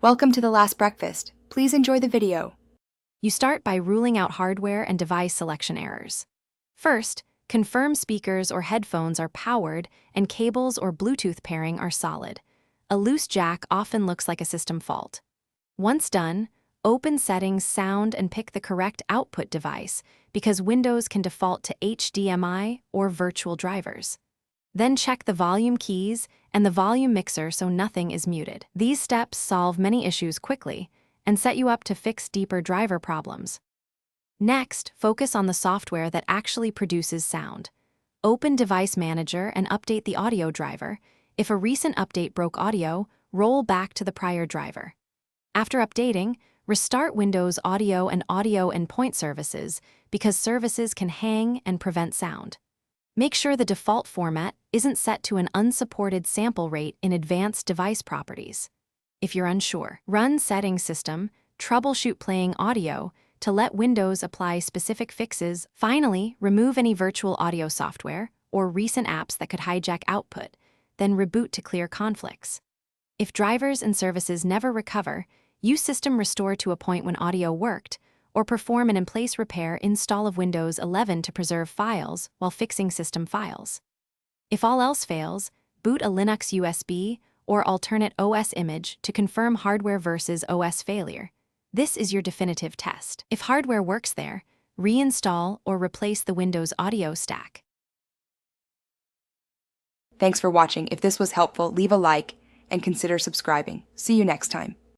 Welcome to The Last Breakfast. Please enjoy the video. You start by ruling out hardware and device selection errors. First, confirm speakers or headphones are powered and cables or Bluetooth pairing are solid. A loose jack often looks like a system fault. Once done, open Settings, Sound, and pick the correct output device because Windows can default to HDMI or virtual drivers. Then check the volume keys and the volume mixer so nothing is muted. These steps solve many issues quickly and set you up to fix deeper driver problems. Next, focus on the software that actually produces sound. Open Device Manager and update the audio driver. If a recent update broke audio, roll back to the prior driver. After updating, restart Windows Audio and Audio Endpoint services because services can hang and prevent sound. Make sure the default format isn't set to an unsupported sample rate in Advanced Device Properties. If you're unsure, run Settings System, troubleshoot playing audio to let Windows apply specific fixes. Finally, remove any virtual audio software or recent apps that could hijack output, then reboot to clear conflicts. If drivers and services never recover, use System Restore to a point when audio worked, or perform an in-place repair install of Windows 11 to preserve files while fixing system files. If all else fails, boot a Linux USB or alternate OS image to confirm hardware versus OS failure. This is your definitive test. If hardware works there, reinstall or replace the Windows audio stack. Thanks for watching. If this was helpful, leave a like and consider subscribing. See you next time.